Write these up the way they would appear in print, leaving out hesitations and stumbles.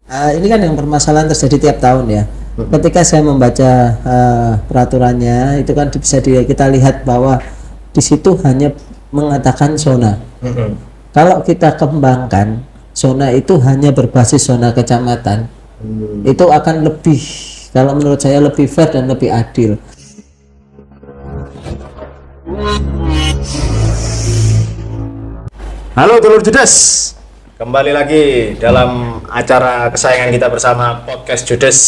Ini kan yang permasalahan terjadi tiap tahun ya. Ketika saya membaca peraturannya, itu kan bisa kita lihat bahwa di situ hanya mengatakan zona. Kalau kita kembangkan, zona itu hanya berbasis zona kecamatan. Itu akan lebih, kalau menurut saya lebih fair dan lebih adil. Halo Dulur Judes, kembali lagi dalam acara kesayangan kita bersama Podcast Judes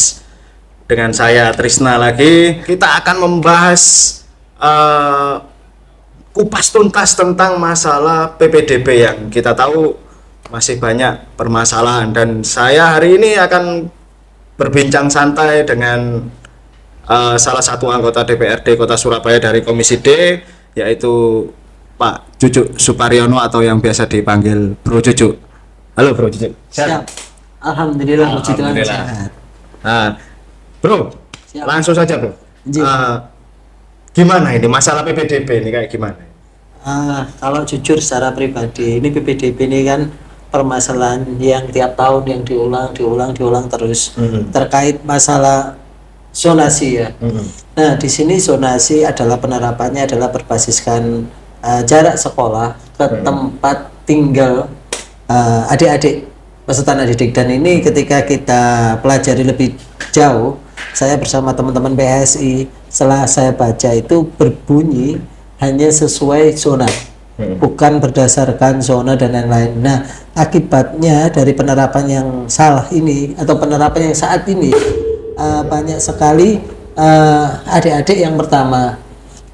dengan saya Trisna lagi. Kita akan membahas kupas tuntas tentang masalah PPDB yang kita tahu masih banyak permasalahan, dan saya hari ini akan berbincang santai dengan salah satu anggota DPRD Kota Surabaya dari Komisi D, yaitu Pak Jujuk Suparyono atau yang biasa dipanggil Bro Jujuk. Halo Bro Jujuk. Siap. Alhamdulillah, puji Tuhan sehat. Nah, Bro, Siap. langsung saja Bro. Gimana ini masalah PPDB ini kayak gimana? Kalau jujur secara pribadi, ini PPDB ini kan permasalahan yang tiap tahun yang diulang terus terkait masalah zonasi ya. Nah, di sini zonasi adalah penerapannya adalah berbasiskan jarak sekolah ke tempat tinggal adik-adik peserta didik, dan ini ketika kita pelajari lebih jauh, saya bersama teman-teman PSI setelah saya baca itu berbunyi hanya sesuai zona, bukan berdasarkan zona dan lain-lain. Nah, akibatnya dari penerapan yang salah ini atau penerapan yang saat ini banyak sekali adik-adik yang pertama,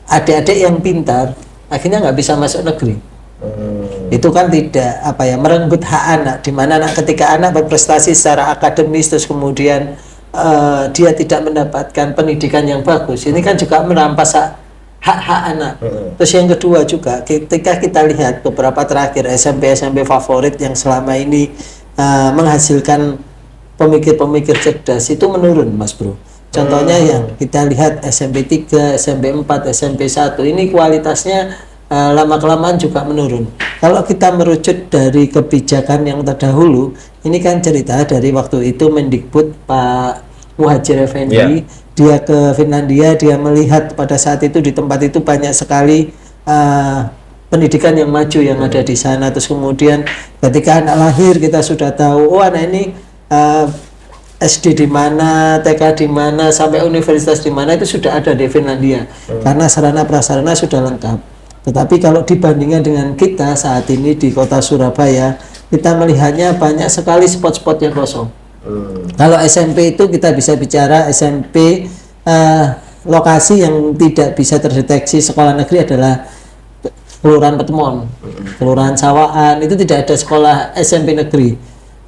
adik-adik yang pintar akhirnya nggak bisa masuk negeri. Itu kan tidak merenggut hak anak, di mana anak ketika anak berprestasi secara akademis terus kemudian dia tidak mendapatkan pendidikan yang bagus, ini kan juga merampas hak-hak anak. Terus yang kedua juga, ketika kita lihat beberapa terakhir SMP favorit yang selama ini menghasilkan pemikir-pemikir cerdas itu menurun, Mas Bro. Contohnya yang kita lihat SMP 3, SMP 4, SMP 1 ini kualitasnya lama-kelamaan juga menurun. Kalau kita merujuk dari kebijakan yang terdahulu, ini kan cerita dari waktu itu Mendikbud Pak Muhadjir Effendi, dia ke Finlandia, dia melihat pada saat itu di tempat itu banyak sekali pendidikan yang maju yang ada di sana. Terus kemudian ketika anak lahir kita sudah tahu, oh anak ini SD di mana, TK di mana, sampai universitas di mana itu sudah ada di Finlandia, karena sarana prasarana sudah lengkap. Tetapi kalau dibandingkan dengan kita saat ini di Kota Surabaya, kita melihatnya banyak sekali spot-spot yang kosong. Kalau SMP itu kita bisa bicara SMP lokasi yang tidak bisa terdeteksi sekolah negeri adalah Kelurahan Petemon, Kelurahan Sawaan, itu tidak ada sekolah SMP negeri.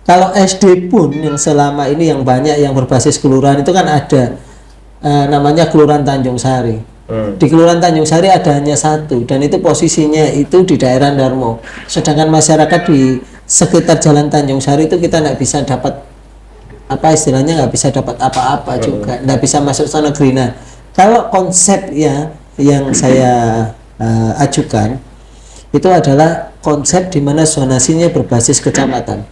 Kalau SD pun yang selama ini yang banyak yang berbasis kelurahan itu kan ada namanya Kelurahan Tanjung Sari. Di Kelurahan Tanjung Sari ada hanya satu, dan itu posisinya itu di daerah Darmo. Sedangkan masyarakat di sekitar Jalan Tanjung Sari itu kita nggak bisa dapat nggak bisa dapat apa-apa juga, nggak bisa masuk sana negeri. Nah, kalau konsep yang saya ajukan itu adalah konsep di mana zonasinya berbasis kecamatan.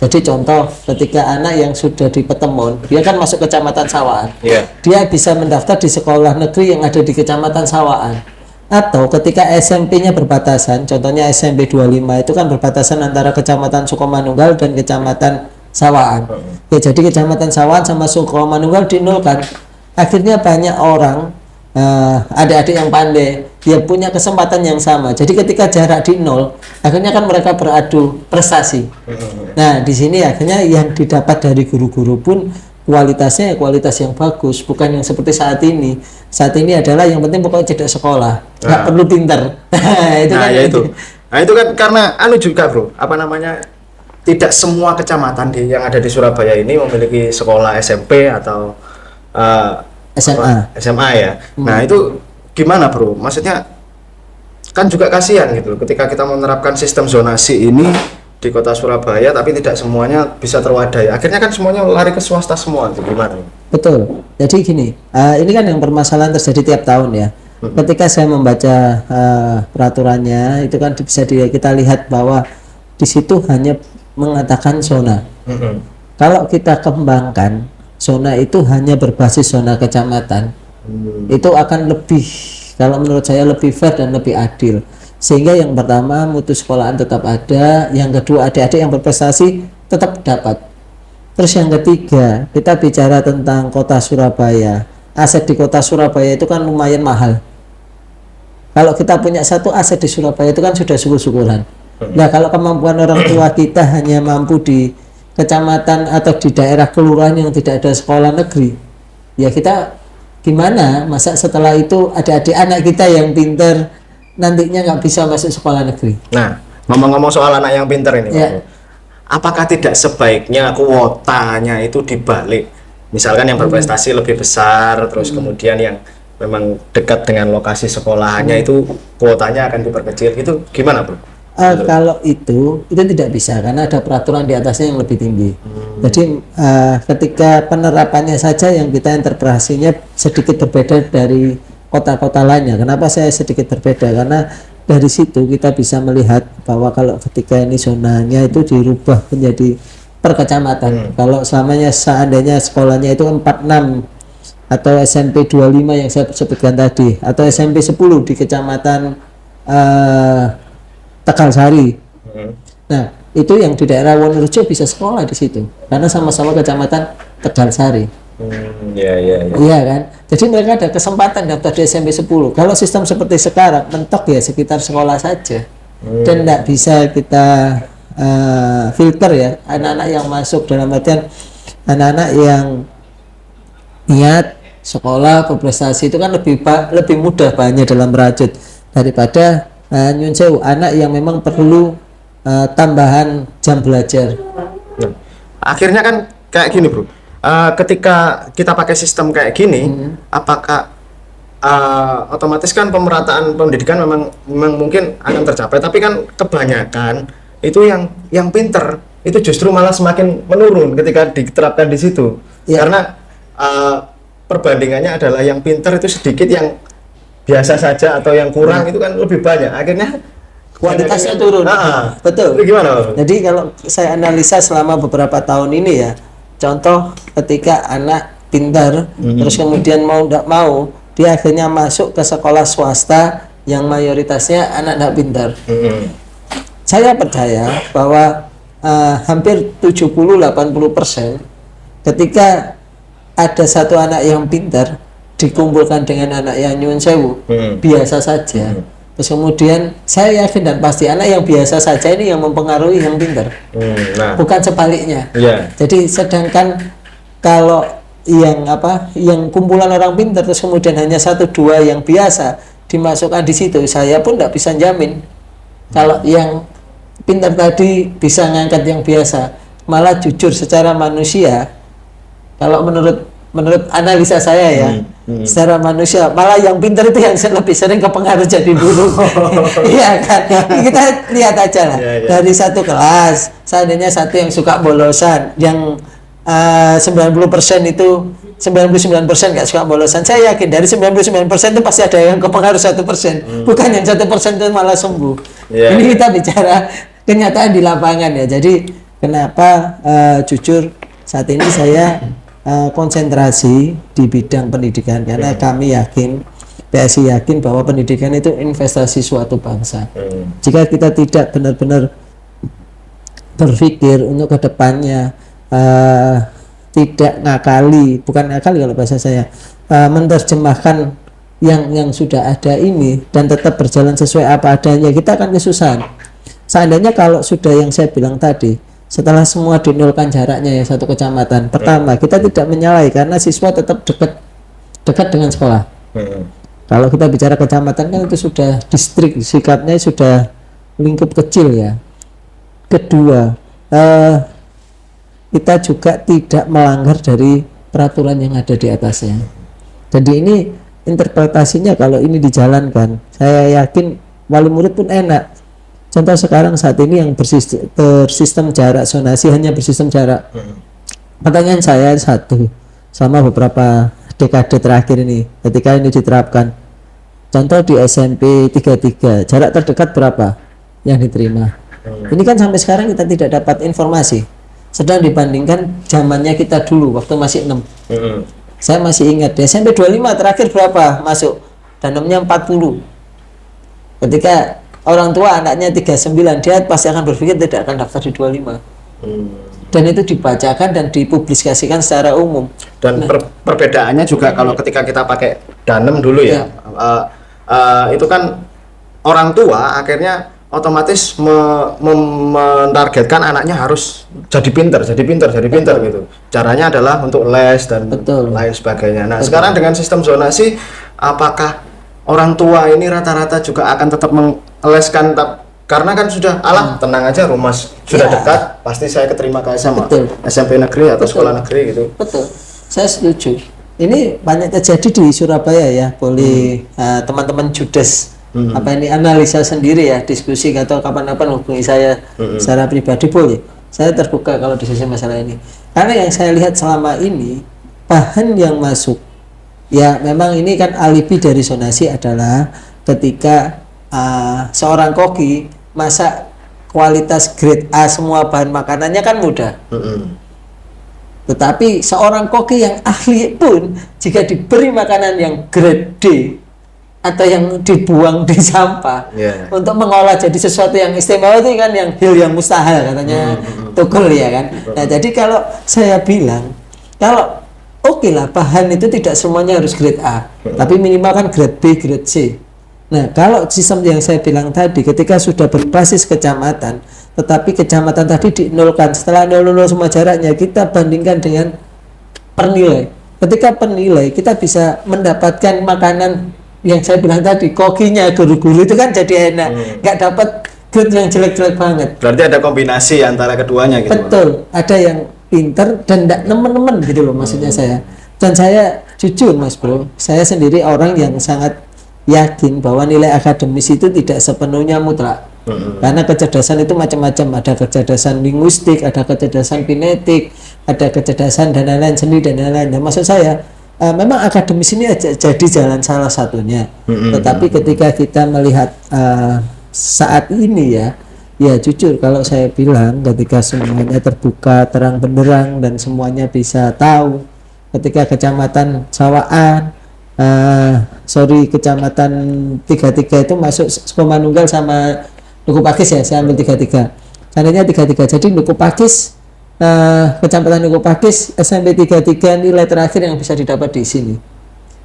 Jadi contoh, ketika anak yang sudah di Petemon, dia kan masuk kecamatan Sawaan, dia bisa mendaftar di sekolah negeri yang ada di kecamatan Sawaan. Atau ketika SMP-nya berbatasan, contohnya SMP 25 itu kan berbatasan antara kecamatan Sukomanunggal dan kecamatan Sawaan. Ya, jadi kecamatan Sawaan sama Sukomanunggal dinolkan. Akhirnya banyak orang adik-adik yang pandai, dia punya kesempatan yang sama. Jadi ketika jarak di nol, akhirnya kan mereka beradu prestasi. Nah, di sini akhirnya yang didapat dari guru-guru pun kualitasnya kualitas yang bagus, bukan yang seperti saat ini. Saat ini adalah yang penting pokoknya cedak sekolah, nggak perlu pinter. Itu kan karena juga Bro, tidak semua kecamatan yang ada di Surabaya ini memiliki sekolah SMP atau SMA ya. Nah, itu gimana Bro? Maksudnya kan juga kasihan gitu ketika kita menerapkan sistem zonasi ini di Kota Surabaya tapi tidak semuanya bisa terwadai. Akhirnya kan semuanya lari ke swasta semua, itu gimana? Betul. Jadi gini, ini kan yang permasalahan terjadi tiap tahun ya. Ketika saya membaca peraturannya itu kan bisa kita lihat bahwa di situ hanya mengatakan zona. Kalau kita kembangkan zona itu hanya berbasis zona kecamatan, itu akan lebih, kalau menurut saya lebih fair dan lebih adil. Sehingga yang pertama mutu sekolahan tetap ada, yang kedua adik-adik yang berprestasi tetap dapat. Terus yang ketiga, kita bicara tentang kota Surabaya. Aset di kota Surabaya itu kan lumayan mahal. Kalau kita punya satu aset di Surabaya itu kan sudah syukur-syukuran. Nah, kalau kemampuan orang tua kita hanya mampu di kecamatan atau di daerah kelurahan yang tidak ada sekolah negeri, ya kita gimana? Masa setelah itu adik-adik anak kita yang pinter nantinya nggak bisa masuk sekolah negeri? Nah, ngomong-ngomong soal anak yang pinter ini, Ya. apakah tidak sebaiknya kuotanya itu dibalik? Misalkan yang berprestasi lebih besar, terus kemudian yang memang dekat dengan lokasi sekolahannya itu kuotanya akan diperkecil, itu gimana, Bro? Kalau itu tidak bisa karena ada peraturan di atasnya yang lebih tinggi. Jadi ketika penerapannya saja yang kita interpretasinya sedikit berbeda dari kota-kota lainnya. Kenapa saya sedikit berbeda? Karena dari situ kita bisa melihat bahwa kalau ketika ini zonanya itu dirubah menjadi per kecamatan. Kalau seandainya sekolahnya itu 46 atau SMP 25 yang saya sebutkan tadi, atau SMP 10 di kecamatan Tegalsari. Nah, itu yang di daerah Wonorejo bisa sekolah di situ karena sama-sama kecamatan Tegalsari. Iya kan? Jadi mereka ada kesempatan daftar di SMP 10. Kalau sistem seperti sekarang mentok ya sekitar sekolah saja. Dan tidak bisa kita filter ya anak-anak yang masuk, dalam artian anak-anak yang niat sekolah berprestasi itu kan lebih mudah banyak dalam merajut daripada nyun sewu anak yang memang perlu tambahan jam belajar. Nah, akhirnya kan kayak gini, Bro. Ketika kita pakai sistem kayak gini, apakah otomatis kan pemerataan pendidikan memang mungkin akan tercapai, tapi kan kebanyakan itu yang pinter itu justru malah semakin menurun ketika diterapkan di situ. Ya. Karena perbandingannya adalah yang pinter itu sedikit, yang biasa saja atau yang kurang itu kan lebih banyak, akhirnya kualitasnya turun. Betul. Itu gimana, Bro? Jadi kalau saya analisa selama beberapa tahun ini ya, contoh ketika anak pintar terus kemudian mau tidak mau dia akhirnya masuk ke sekolah swasta yang mayoritasnya anak tidak pintar. Saya percaya bahwa hampir 70-80% ketika ada satu anak yang pintar dikumpulkan dengan anak yang nyuwun sewu biasa saja, terus kemudian saya yakin dan pasti anak yang biasa saja ini yang mempengaruhi yang pintar, bukan sebaliknya. Jadi sedangkan kalau yang kumpulan orang pintar terus kemudian hanya 1-2 yang biasa dimasukkan di situ, saya pun tidak bisa jamin kalau yang pintar tadi bisa ngangkat yang biasa. Malah jujur secara manusia, kalau menurut analisa saya ya, secara manusia malah yang pintar itu yang lebih sering kepengaruh jadi buruk. Iya kan? Kita lihat aja lah. Dari satu kelas, seandainya satu yang suka bolosan, yang 90% itu 99% nggak suka bolosan. Saya yakin dari 99% itu pasti ada yang kepengaruh 1%, bukan yang 1% itu malah sembuh. Ini kita bicara kenyataan di lapangan ya. Jadi kenapa jujur saat ini saya konsentrasi di bidang pendidikan, karena kami yakin, PSI yakin bahwa pendidikan itu investasi suatu bangsa. Jika kita tidak benar-benar berpikir untuk kedepannya, tidak ngakali, bukan ngakali kalau bahasa saya, menerjemahkan yang sudah ada ini dan tetap berjalan sesuai apa adanya, kita akan kesusahan. Seandainya kalau sudah yang saya bilang tadi, setelah semua dinolkan jaraknya ya satu kecamatan, pertama kita tidak menyalahi karena siswa tetap dekat dengan sekolah. Kalau kita bicara kecamatan kan itu sudah distrik, sikapnya sudah lingkup kecil ya. Kedua, kita juga tidak melanggar dari peraturan yang ada di atasnya. Jadi ini interpretasinya kalau ini dijalankan, saya yakin wali murid pun enak. Contoh sekarang saat ini yang bersistem jarak zonasi, hanya bersistem jarak. Pertanyaan saya satu, selama beberapa dekade terakhir ini, ketika ini diterapkan, contoh di SMP 33, jarak terdekat berapa yang diterima? Ini kan sampai sekarang kita tidak dapat informasi. sedang dibandingkan zamannya kita dulu waktu masih 6. Saya masih ingat di SMP 25 terakhir berapa masuk, tanamnya 40. Ketika orang tua anaknya 39, dia pasti akan berpikir tidak akan daftar di 25. Dan itu dibacakan dan dipublikasikan secara umum. Dan perbedaannya juga kalau ketika kita pakai danem dulu ya, itu kan orang tua akhirnya otomatis mentargetkan anaknya harus jadi pinter gitu. Caranya adalah untuk les dan lain sebagainya. Nah, sekarang dengan sistem zonasi, apakah orang tua ini rata-rata juga akan tetap meleskan, karena kan sudah tenang aja, rumah sudah dekat, pasti saya keterima ke SMA, SMP negeri atau sekolah negeri gitu. Betul, saya setuju. Ini banyak terjadi di Surabaya ya, boleh teman-teman Judes apa ini analisa sendiri ya, diskusi atau kapan-kapan hubungi saya secara pribadi, boleh. Saya terbuka kalau diskusi masalah ini. Karena yang saya lihat selama ini bahan yang masuk ya, memang ini kan alibi dari zonasi adalah ketika seorang koki masak kualitas grade A semua bahan makanannya kan mudah. Tetapi seorang koki yang ahli pun jika diberi makanan yang grade D atau yang dibuang di sampah untuk mengolah jadi sesuatu yang istimewa, itu kan yang hil yang mustahil katanya Tukul ya kan. Nah, jadi kalau saya bilang kalau oke lah bahan itu tidak semuanya harus grade A, tapi minimal kan grade B, grade C. Nah, kalau sistem yang saya bilang tadi ketika sudah berbasis kecamatan, tetapi kecamatan tadi dinolkan, setelah nol semua jaraknya kita bandingkan dengan pernilai. Ketika pernilai kita bisa mendapatkan makanan yang saya bilang tadi, kokinya guru-guru itu kan jadi enak, nggak dapat grade yang jelek-jelek banget. Berarti ada kombinasi antara keduanya gitu. Betul, ada yang pinter dan tidak nemen-nemen gitu loh maksudnya saya. Dan saya jujur Mas Bro, saya sendiri orang yang sangat yakin bahwa nilai akademis itu tidak sepenuhnya mutlak. Karena kecerdasan itu macam-macam, ada kecerdasan linguistik, ada kecerdasan kinetik, ada kecerdasan dan lain-lain, seni dan lain-lain. Nah, maksud saya memang akademis ini jadi jalan salah satunya. Tetapi ketika kita melihat saat ini ya jujur kalau saya bilang ketika semuanya terbuka terang benderang dan semuanya bisa tahu, ketika kecamatan Sawaan kecamatan 33 itu masuk Sukomanunggal sama Duku Pakis ya, saya ambil 33. Seandainya 33, jadi Duku Pakis kecamatan Duku Pakis SMP 33 nilai terakhir yang bisa didapat di sini.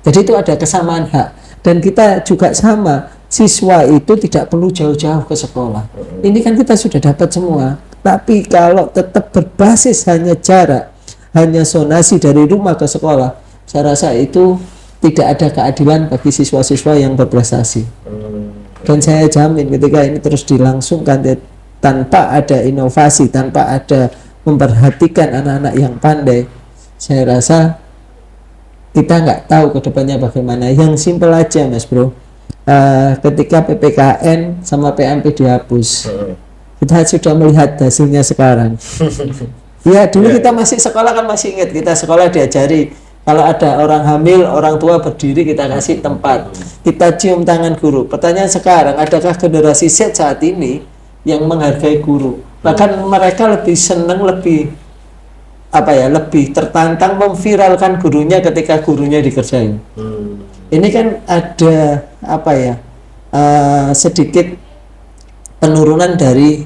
Jadi itu ada kesamaan hak dan kita juga sama, siswa itu tidak perlu jauh-jauh ke sekolah. Ini kan kita sudah dapat semua. Tapi kalau tetap berbasis hanya jarak, hanya zonasi dari rumah ke sekolah, saya rasa itu tidak ada keadilan bagi siswa-siswa yang berprestasi. Dan saya jamin ketika ini terus dilangsungkan tanpa ada inovasi, tanpa ada memperhatikan anak-anak yang pandai, saya rasa kita nggak tahu ke depannya bagaimana. Yang simpel aja Mas Bro, ketika PPKN sama PMP dihapus, kita sudah melihat hasilnya sekarang. Ya dulu kita masih sekolah kan masih ingat, kita sekolah diajari kalau ada orang hamil, orang tua berdiri kita kasih tempat, kita cium tangan guru. Pertanyaan sekarang, adakah generasi Z saat ini yang menghargai guru? Bahkan mereka lebih senang, lebih tertantang memviralkan gurunya ketika gurunya dikerjain. Ini kan ada sedikit penurunan dari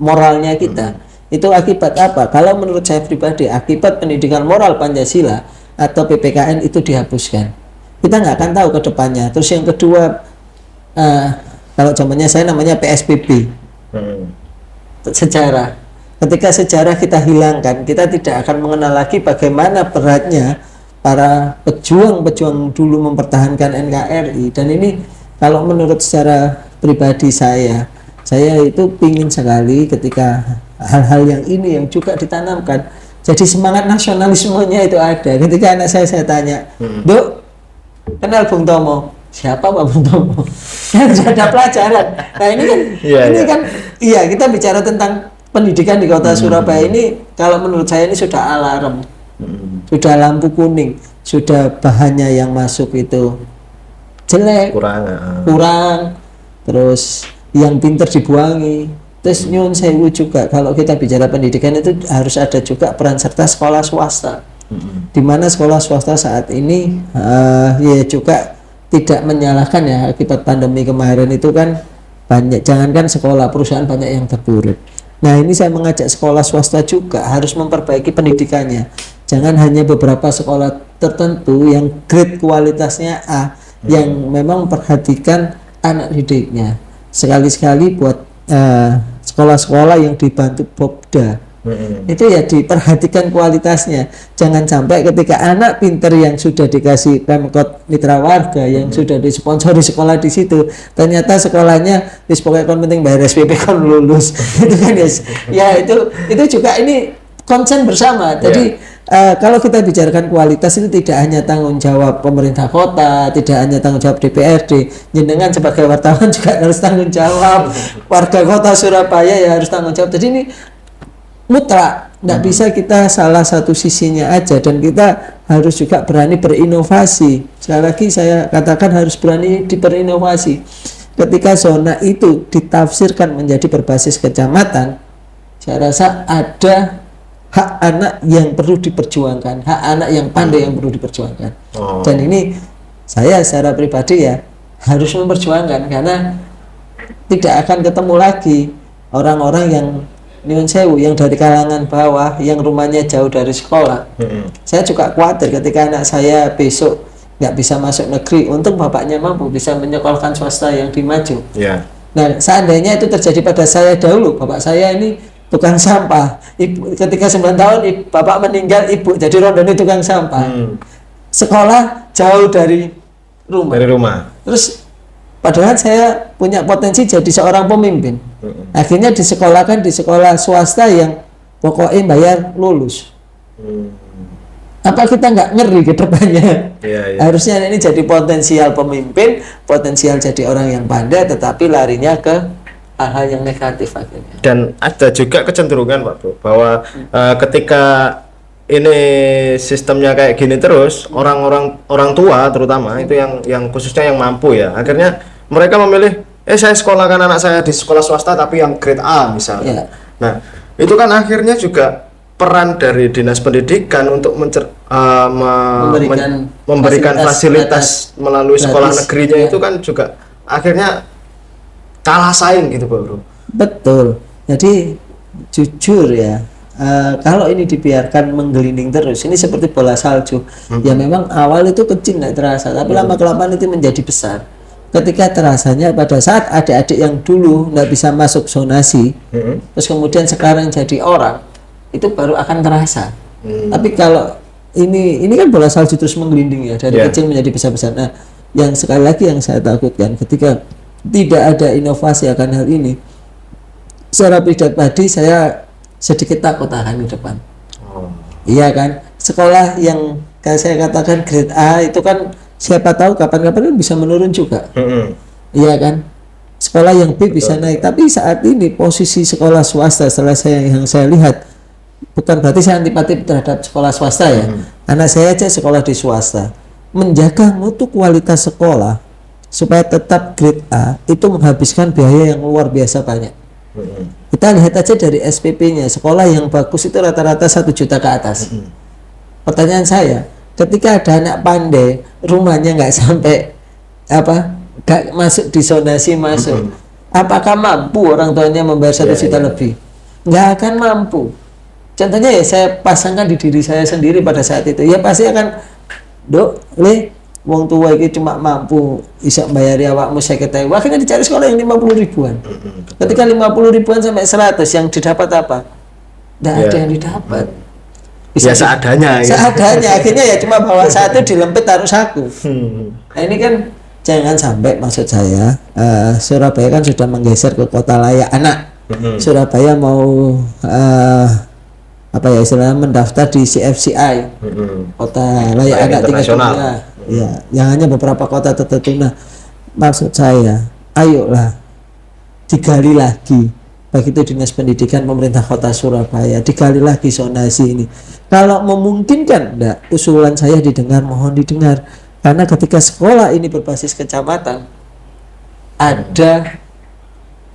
moralnya kita. Itu akibat apa? Kalau menurut saya pribadi, akibat pendidikan moral Pancasila atau PPKN itu dihapuskan. Kita nggak akan tahu ke depannya. Terus yang kedua, kalau zamannya saya namanya PSBB. Sejarah. Ketika sejarah kita hilangkan, kita tidak akan mengenal lagi bagaimana beratnya para pejuang-pejuang dulu mempertahankan NKRI. Dan ini kalau menurut secara pribadi saya itu pingin sekali ketika hal-hal yang ini yang juga ditanamkan, jadi semangat nasionalismenya itu ada. Ketika anak saya tanya, Dok, kenal Bung Tomo? Siapa Pak Bung Tomo? Kan sudah ada pelajaran. Nah ini kan kita bicara tentang pendidikan di kota Surabaya ini, kalau menurut saya ini sudah alarm, sudah lampu kuning, sudah bahannya yang masuk itu jelek, kurang, terus yang pinter dibuangi, Terus nyun sewu juga kalau kita bicara pendidikan itu harus ada juga peran serta sekolah swasta. Di mana sekolah swasta saat ini ya juga tidak menyalahkan ya, akibat pandemi kemarin itu kan banyak, jangankan sekolah, perusahaan banyak yang terpuruk. Nah ini saya mengajak sekolah swasta juga harus memperbaiki pendidikannya. Jangan hanya beberapa sekolah tertentu yang grade kualitasnya A, yang memang memperhatikan anak didiknya. Sekali-sekali buat sekolah-sekolah yang dibantu Popda, itu ya diperhatikan kualitasnya. Jangan sampai ketika anak pinter yang sudah dikasih Pemkot Mitra Warga, yang sudah disponsori sekolah di situ, ternyata sekolahnya pokoknya kon penting bayar SPP kon lulus. Itu kan ya itu juga ini konsen bersama. Jadi kalau kita bicarakan kualitas itu tidak hanya tanggung jawab pemerintah kota, tidak hanya tanggung jawab DPRD, jenengan sebagai wartawan juga harus tanggung jawab, warga kota Surabaya ya harus tanggung jawab. Jadi ini mutlak, tidak bisa kita salah satu sisinya aja, dan kita harus juga berani berinovasi. Sekali lagi saya katakan harus berani berinovasi. Ketika zona itu ditafsirkan menjadi berbasis kecamatan, saya rasa ada hak anak yang perlu diperjuangkan, hak anak yang pandai yang perlu diperjuangkan. Dan ini saya secara pribadi ya harus memperjuangkan, karena tidak akan ketemu lagi orang-orang yang nyuwun sewu, yang dari kalangan bawah, yang rumahnya jauh dari sekolah. Saya juga khawatir ketika anak saya besok nggak bisa masuk negeri, untung bapaknya mampu bisa menyekolahkan swasta yang di Maju. Nah seandainya itu terjadi pada saya dahulu, bapak saya ini tukang sampah, ketika 9 tahun bapak meninggal, ibu jadi rondoni tukang sampah, sekolah jauh dari rumah. Terus padahal saya punya potensi jadi seorang pemimpin, akhirnya disekolahkan di sekolah swasta yang pokoknya bayar lulus. Apa kita nggak ngeri ke depannya? Harusnya ini jadi potensial pemimpin, potensial jadi orang yang pandai, tetapi larinya ke hal-hal yang negatif akhirnya. Dan ada juga kecenderungan Pak Bro, bahwa ketika ini sistemnya kayak gini terus, orang tua terutama itu yang khususnya yang mampu ya, akhirnya mereka memilih saya sekolahkan anak saya di sekolah swasta tapi yang grade A misalnya. Nah itu kan akhirnya juga peran dari dinas pendidikan untuk memberikan fasilitas melalui sekolah negerinya itu kan juga akhirnya kalah saing gitu Pak Bro. Betul. Jadi jujur ya, kalau ini dibiarkan menggelinding terus, ini seperti bola salju. Ya memang awal itu kecil nggak terasa, tapi lama-kelamaan itu menjadi besar. Ketika terasanya pada saat adik-adik yang dulu nggak bisa masuk zonasi, terus kemudian sekarang jadi orang, itu baru akan terasa. Tapi kalau ini kan bola salju terus menggelinding ya, dari kecil menjadi besar-besar. Nah, yang sekali lagi yang saya takutkan ketika tidak ada inovasi akan hal ini, secara pribadi saya sedikit takut akan ke depan. Iya kan, sekolah yang saya katakan grade A itu kan siapa tahu kapan-kapan bisa menurun juga. Iya kan, sekolah yang B bisa naik. Tapi saat ini posisi sekolah swasta, setelah yang saya lihat, bukan berarti saya antipati terhadap sekolah swasta ya. Anak saya aja sekolah di swasta, menjaga mutu kualitas sekolah supaya tetap grade A itu menghabiskan biaya yang luar biasa banyak. Kita lihat aja dari SPP-nya, sekolah yang bagus itu rata-rata 1 juta ke atas. Pertanyaan saya, ketika ada anak pandai, rumahnya nggak sampai nggak masuk di zonasi masuk, apakah mampu orang tuanya membayar 1 juta lebih? Nggak akan mampu. Contohnya ya saya pasangkan di diri saya sendiri pada saat itu, ya pasti akan wong tua ini cuma mampu bisa bayari awakmu 50.000, akhirnya dicari sekolah yang 50 ribuan. Ketika 50 ribuan sampai 100, yang didapat apa? Tidak ada yang didapat. Bisa seadanya. Seadanya, akhirnya ya cuma bawa satu dilempit taruh saku. Nah ini kan jangan sampai, maksud saya Surabaya kan sudah menggeser ke kota layak anak. Surabaya mau istilahnya mendaftar di CFCI, kota layak anak tingkat dunia. Ya, yang hanya beberapa kota tertentu. Nah, maksud saya, ayolah digali lagi, baik itu dinas pendidikan pemerintah kota Surabaya, digali lagi zonasi ini. Kalau memungkinkan, usulan saya didengar, mohon didengar. Karena ketika sekolah ini berbasis kecamatan, ada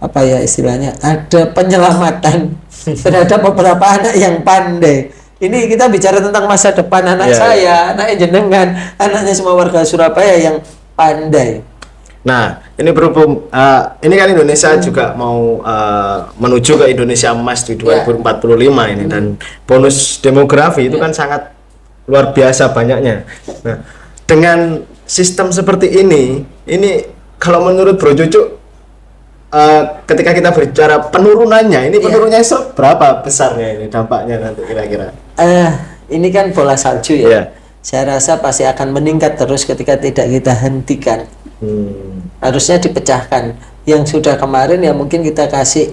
apa ya istilahnya, ada penyelamatan terhadap beberapa anak yang pandai. Ini kita bicara tentang masa depan anak saya, anaknya jenengan, anaknya semua warga Surabaya yang pandai. Nah, ini berhubung ini kan Indonesia juga mau menuju ke Indonesia Emas di 2045 ini, dan bonus demografi itu kan sangat luar biasa banyaknya. Nah, dengan sistem seperti ini kalau menurut Bro Cucuk, ketika kita bicara penurunannya, ini penurunannya berapa besarnya ini dampaknya nanti kira-kira? Ini kan bola salju ya. Saya rasa pasti akan meningkat terus ketika tidak kita hentikan. Harusnya dipecahkan. Yang sudah kemarin ya mungkin kita kasih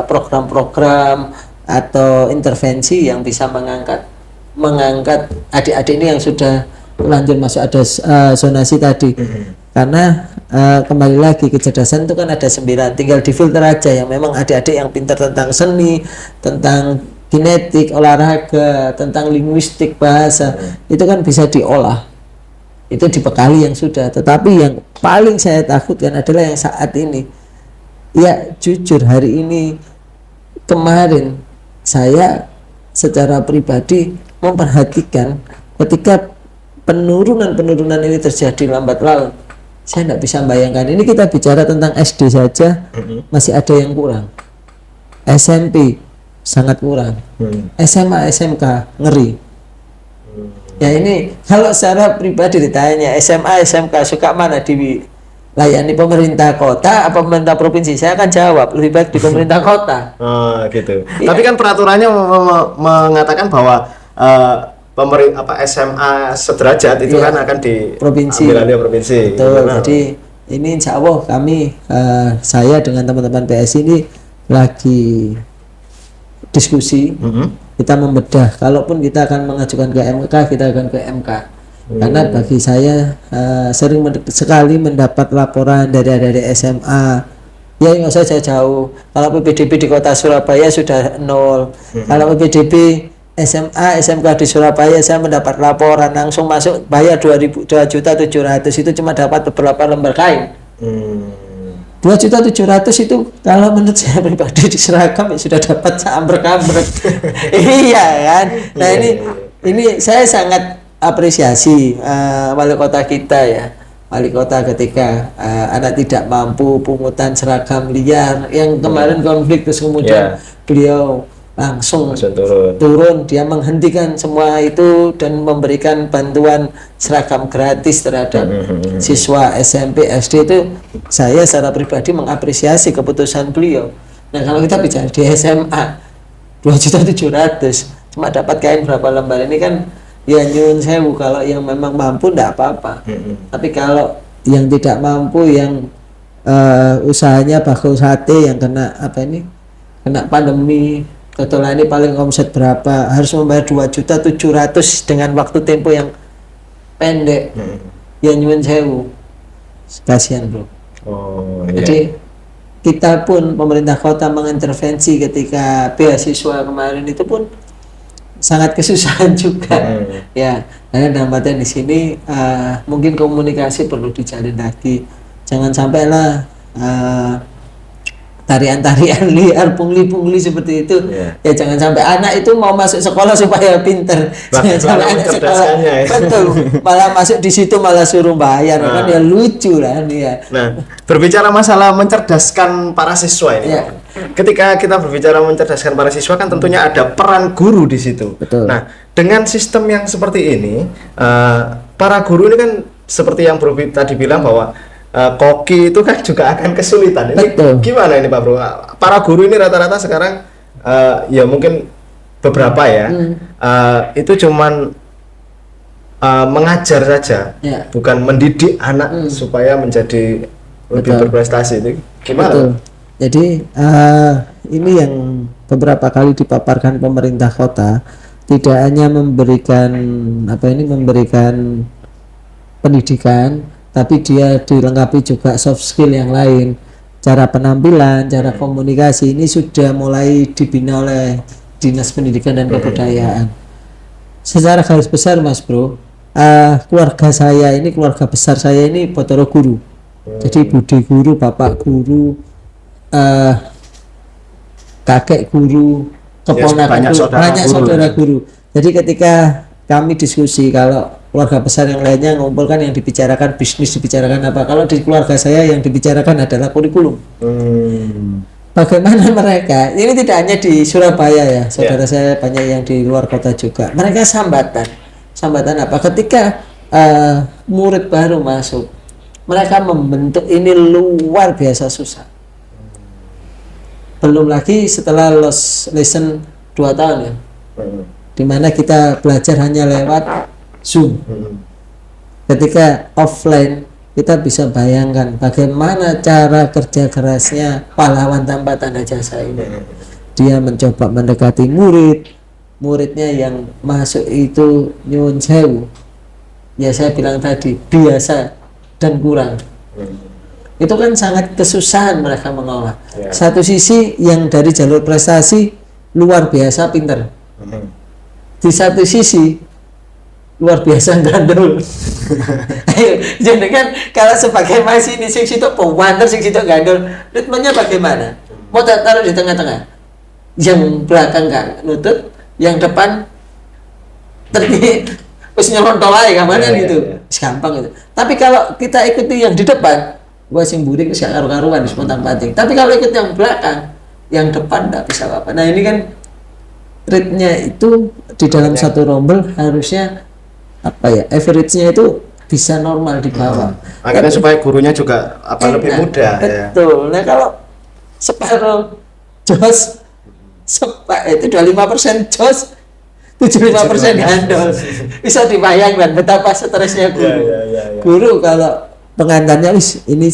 program-program atau intervensi yang bisa mengangkat adik-adik ini yang sudah lanjut masuk ada zonasi tadi. Karena kembali lagi kecerdasan itu kan ada 9, tinggal difilter aja yang memang adik-adik yang pintar tentang seni, tentang kinetik, olahraga, tentang linguistik, bahasa, itu kan bisa diolah, itu dibekali yang sudah. Tetapi yang paling saya takutkan adalah yang saat ini. Ya jujur hari ini, kemarin saya secara pribadi memperhatikan ketika penurunan ini terjadi lambat laun, saya tidak bisa bayangkan. Ini kita bicara tentang SD saja masih ada yang kurang, SMP sangat kurang, SMA SMK ngeri. Ya ini kalau secara pribadi ditanya SMA SMK suka mana, dilayani pemerintah kota apa pemerintah provinsi, saya akan jawab lebih baik di pemerintah kota. Gitu. Ya. Tapi kan peraturannya mengatakan bahwa pemerintah SMA sederajat itu kan akan di provinsi. Ambil alih provinsi. Betul. Jadi ini insya Allah kami saya dengan teman-teman PSI ini lagi diskusi, kita membedah. Kalaupun kita akan mengajukan ke MK, kita akan ke MK. Karena bagi saya sering sekali mendapat laporan dari adik-adik SMA. Ya nggak usah jauh-jauh. Kalau PPDB di kota Surabaya sudah 0. Kalau PPDB SMA, SMK di Surabaya saya mendapat laporan langsung masuk bayar 2.700.000 itu cuma dapat beberapa lembar kain. 2.700.000 itu kalau menurut saya pribadi di seragam ya sudah dapat seambrek-ambrek. Iya kan. Nah ini saya sangat apresiasi wali kota kita ya. Wali kota ketika anak tidak mampu pungutan seragam liar yang kemarin konflik, terus kemudian beliau langsung turun, dia menghentikan semua itu dan memberikan bantuan seragam gratis terhadap siswa SMP SD. Itu saya secara pribadi mengapresiasi keputusan beliau. Nah kalau kita bicara di SMA 2.700.000 cuma dapat kain berapa lembar, ini kan ya nyuwun sewu. Kalau yang memang mampu enggak apa-apa, tapi kalau yang tidak mampu, yang usahanya bakul sate yang kena kena pandemi, total ini paling omset berapa, harus membayar 2.700.000 dengan waktu tempo yang pendek. Ya nyuwun sewu, kasihan bro. Jadi kita pun pemerintah kota mengintervensi ketika beasiswa kemarin itu pun sangat kesusahan juga. Ya, karena dampaknya di sini mungkin komunikasi perlu dijalin lagi. Jangan sampailah tarian-tarian liar, pungli-pungli seperti itu. Ya jangan sampai anak itu mau masuk sekolah supaya pinter. Jangan sampai anak sekolah betul malah masuk di situ malah suruh bayar. Kan ya lucu lah ya. Nah, berbicara masalah mencerdaskan para siswa ini. Ketika kita berbicara mencerdaskan para siswa kan tentunya ada peran guru di situ. Betul. Nah, dengan sistem yang seperti ini, para guru ini kan seperti yang Bro tadi bilang bahwa koki itu kan juga akan kesulitan. Ini betul. Gimana ini Pak Bro? Para guru ini rata-rata sekarang ya mungkin beberapa ya itu cuman mengajar saja, bukan mendidik anak supaya menjadi lebih berprestasi. Itu gimana? Betul. Jadi ini yang beberapa kali dipaparkan pemerintah kota, tidak hanya memberikan memberikan pendidikan, tapi dia dilengkapi juga soft skill yang lain. Cara penampilan, cara komunikasi ini sudah mulai dibina oleh Dinas Pendidikan dan Kebudayaan. Secara garis besar Mas Bro, keluarga saya ini, keluarga besar saya ini Botoro guru. Jadi budi guru, bapak guru, eh, kakek guru, keponakan banyak guru, saudara banyak guru. saudara guru. Jadi ketika kami diskusi, kalau keluarga besar yang lainnya ngumpulkan yang dibicarakan bisnis, dibicarakan apa, kalau di keluarga saya yang dibicarakan adalah kurikulum. Bagaimana mereka, ini tidak hanya di Surabaya ya, saudara saya banyak yang di luar kota juga. Mereka sambatan apa? Ketika murid baru masuk, mereka membentuk ini luar biasa susah. Belum lagi setelah lesson 2 tahun ya, dimana kita belajar hanya lewat Zoom. Ketika offline, kita bisa bayangkan bagaimana cara kerja kerasnya pahlawan tanpa tanda jasa ini. Dia mencoba mendekati muridnya yang masuk itu nyuwun sewu. Ya saya bilang tadi, biasa dan kurang. Itu kan sangat kesusahan mereka mengolah. Satu sisi yang dari jalur prestasi luar biasa pinter. Di satu sisi luar biasa gandul. Ayo, jadi kan kalau sebagai masinis sing situ pewanter sing situ gandul, ritmenya bagaimana? Mau taruh di tengah-tengah. Yang belakang kan nutut, yang depan terus nyelontol aja kemana gitu. Gampang gitu. Tapi kalau kita ikuti yang di depan, gua sing burik gak karu-karuan di spontan pancing. Tapi kalau ikut yang belakang, yang depan enggak bisa apa-apa. Nah, ini kan rate-nya itu di dalam satu rombel harusnya apa ya? Average-nya itu bisa normal di bawah. Akhirnya supaya gurunya juga lebih mudah ya. Betul. Nah, kalau separuh jos itu 25% jos, 75% gandol. Bisa dibayangkan betapa stresnya guru. Guru kalau pengantarnya ini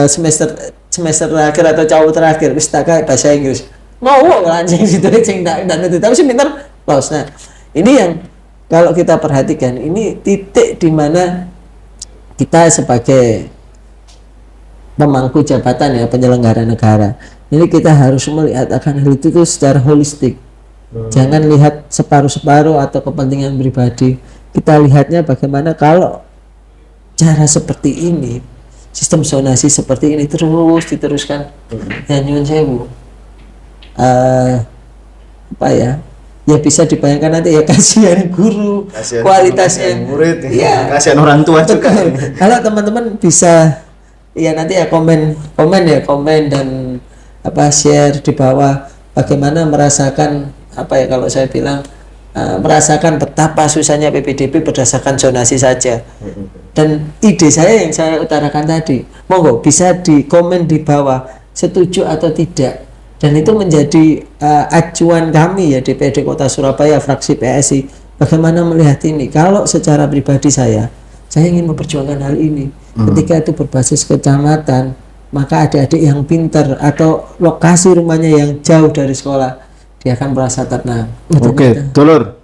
semester terakhir atau cowok terakhir wis tak kayak bahasa Inggris. Ngowo anjing situ sing ndak ngerti tapi sih pinter los. Nah, ini yang kalau kita perhatikan ini titik di mana kita sebagai pemangku jabatan ya, penyelenggara negara. Ini kita harus melihat akan hal itu tuh secara holistik. Jangan lihat separuh-separuh atau kepentingan pribadi. Kita lihatnya bagaimana kalau cara seperti ini, sistem zonasi seperti ini terus diteruskan. Ya nyuwun sewu. Apa ya? Ya bisa dibayangkan nanti ya kasihan guru, kualitasnya murid, ya, kasihan orang tua juga. Kalau teman-teman bisa ya nanti ya komen dan share di bawah bagaimana merasakan apa ya kalau saya bilang merasakan betapa susahnya PPDB berdasarkan zonasi saja. Dan ide saya yang saya utarakan tadi, monggo bisa di komen di bawah setuju atau tidak. Dan itu menjadi acuan kami ya DPRD Kota Surabaya fraksi PSI bagaimana melihat ini. Kalau secara pribadi saya ingin memperjuangkan hal ini. Ketika itu berbasis kecamatan, maka adik-adik yang pintar atau lokasi rumahnya yang jauh dari sekolah, dia akan merasa tenang. Oke, Dulur.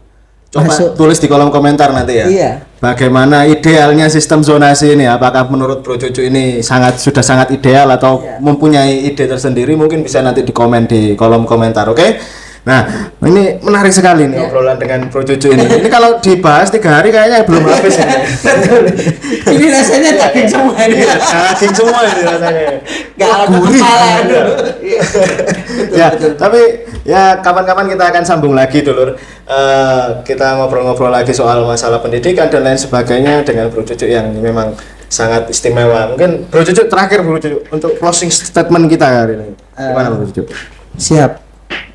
Coba tulis di kolom komentar nanti ya. Iya. Bagaimana idealnya sistem zonasi ini? Apakah menurut Bro Cucu ini sudah sangat ideal atau mempunyai ide tersendiri? Mungkin bisa nanti di komen di kolom komentar, oke? Nah, ini menarik sekali nih obrolan dengan Bro Cucu ini. Ini kalau dibahas 3 hari kayaknya belum habis ya. Ini rasanya daging semua ini. Daging semua ini rasanya. Gak ada kepala. Ya, tapi ya kapan-kapan kita akan sambung lagi dulur. Kita ngobrol-ngobrol lagi soal masalah pendidikan dan lain sebagainya dengan Bro Cucu yang memang sangat istimewa. Mungkin Bro Cucu terakhir Bro Cucu untuk closing statement kita hari ini. Gimana Bro Cucu? Siap.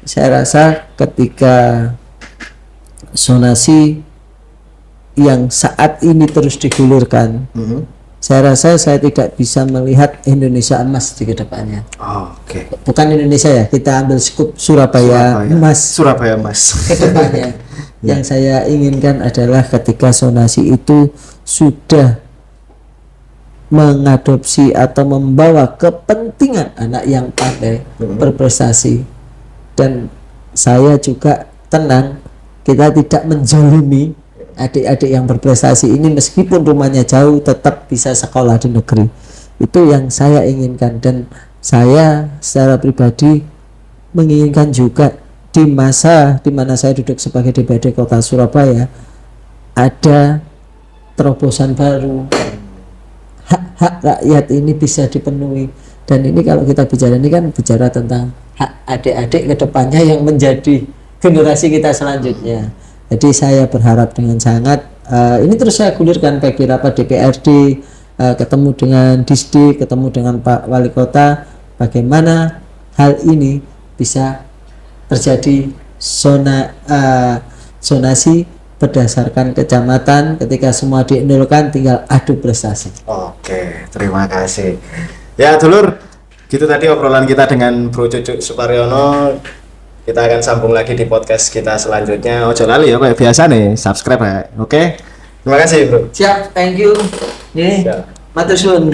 Saya rasa ketika zonasi yang saat ini terus digulirkan, saya rasa saya tidak bisa melihat Indonesia emas di kedepannya. Oke. Bukan Indonesia ya, kita ambil skup Surabaya emas. Surabaya emas. Kedepannya, yang saya inginkan adalah ketika zonasi itu sudah mengadopsi atau membawa kepentingan anak yang pandai berprestasi. Dan saya juga tenang, kita tidak menzalimi adik-adik yang berprestasi ini meskipun rumahnya jauh tetap bisa sekolah di negeri. Itu yang saya inginkan dan saya secara pribadi menginginkan juga di masa di mana saya duduk sebagai DPRD Kota Surabaya ada terobosan baru, hak-hak rakyat ini bisa dipenuhi Dan ini kalau kita bicara ini kan bicara tentang hak adik-adik ke depannya yang menjadi generasi kita selanjutnya. Jadi saya berharap dengan sangat ini terus saya gulirkan bagi rapat DPRD, ketemu dengan Disdik, ketemu dengan Pak Wali Kota, bagaimana hal ini bisa terjadi zonasi berdasarkan kecamatan. Ketika semua dienolkan tinggal adu prestasi. Oke, terima kasih. Ya dulur, gitu tadi obrolan kita dengan Bro Cucuk Suparyono. Kita akan sambung lagi di podcast kita selanjutnya. Ojo lali ya kayak biasa nih, subscribe ya. Oke. Terima kasih, Bro. Siap, thank you. Nih, matur suwun.